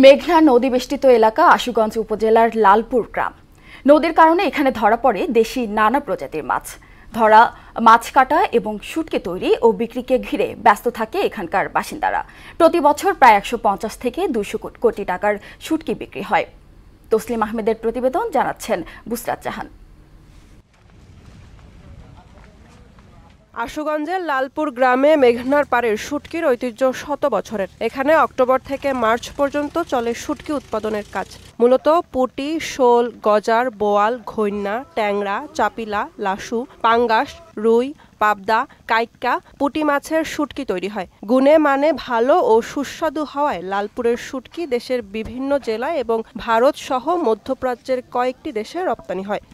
মেঘনা নদী বেষ্টিত এলাকা আশুগঞ্জ উপজেলার লালপুর গ্রাম। নদীর কারণে এখানে ধরা পড়ে দেশি নানা প্রজাতির মাছ। ধরা মাছ কাটা এবং শুটকি তৈরি ও বিক্রিকে ঘিরে ব্যস্ত থাকে এখানকার বাসিন্দারা। প্রতি বছর প্রায় 150 থেকে 200 কোটি টাকার শুটকি বিক্রি হয়। তসলিম আহমেদের প্রতিবেদন, জানাচ্ছেন বুসরাত জাহান। আশুগঞ্জের লালপুর গ্রামে মেঘনার পাড়ের শুটকির ঐতিহ্য শত বছরের। এখানে অক্টোবর থেকে মার্চ পর্যন্ত চলে শুটকি উৎপাদনের কাজ। মূলত পুঁটি, শোল, গজার, বোয়াল, ঘৈন্যা, ট্যাংরা, চাপিলা, লাসু, পাঙ্গাস, রুই, পাবদা, কাইক্কা, পুঁটি মাছের শুটকি তৈরি হয়। গুণে মানে ভালো ও সুস্বাদু হওয়ায় লালপুরের শুটকি দেশের বিভিন্ন জেলায় এবং ভারত সহ মধ্যপ্রাচ্যের কয়েকটি দেশে রপ্তানি হয়।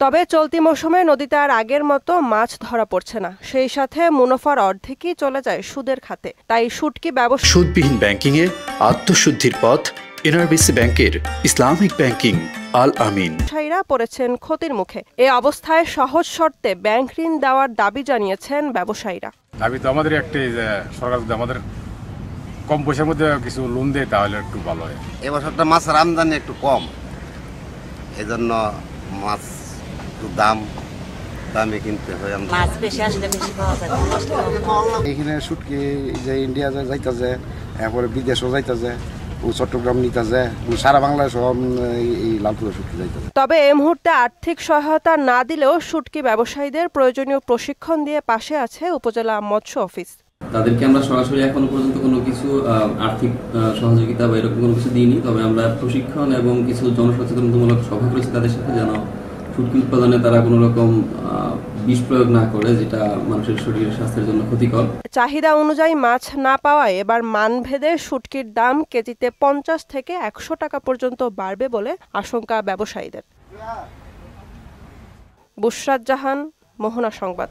তবে চলতি মৌসুমে নদীতে আর আগের মতো মাছ ধরা পড়ছে না। সেই সাথে মুনাফার অর্ধেকই চলে যায় সুদের খাতে। তাই শুটকি ব্যবসা সুদবিহীন ব্যাংকিং এ আত্মশুদ্ধির পথ এনআরবিসি ব্যাংকের ইসলামিক ব্যাংকিং আল আমিন। ব্যবসায়ীরা পড়েছেন ক্ষতির মুখে। এ অবস্থায় সহজ শর্তে ব্যাংক ঋণ দেওয়ার দাবি জানিয়েছেন ব্যবসায়ীরা। দাবি তো আমাদের একটাই যে সরকার যদি আমাদের কম পয়সার মধ্যে কিছু লোন দেয় তাহলে একটু ভালো হয়। এবছরটা মাছের আমদানি একটু কম, এজন্য মাছ একটু দামে কিনতে হয়। মাছ বেশি আসলে বেশি পাওয়া যায়। এখানে শুটকি যে ইন্ডিয়া যাইতেছে, এরপরে বিদেশও যাইতেছে, ও চট্টগ্রাম নিতেছে, সারা বাংলায় সব এই লালপুরের শুটকি যাইতেছে। তবে এই মুহূর্তে আর্থিক সহায়তা না দিলেও শুটকি ব্যবসায়ীদের প্রয়োজনীয় প্রশিক্ষণ দিয়ে পাশে আছে উপজেলা মৎস্য অফিস। তাদেরকে আমরা সরাসরি এখনো পর্যন্ত কোনো কিছু আর্থিক সহযোগিতা বা এরকম কোনো কিছু দিইনি। তবে আমরা প্রশিক্ষণ এবং কিছু জনসচেতনতামূলক সভা করেছি তাদের সাথে, যেন শুটকি উৎপাদনে তারা কোনো রকম বিষ প্রয়োগ না করে, যেটা মানুষের শরীরের স্বাস্থ্যের জন্য ক্ষতিকর। চাহিদা অনুযায়ী মাছ না পাওয়ায় এবার মানভেদে শুটকির দাম কেজিতে 50 থেকে 100 টাকা পর্যন্ত বাড়বে বলে আশঙ্কা ব্যবসায়ীদের। বুসরাত জাহান, মোহনা সংবাদ।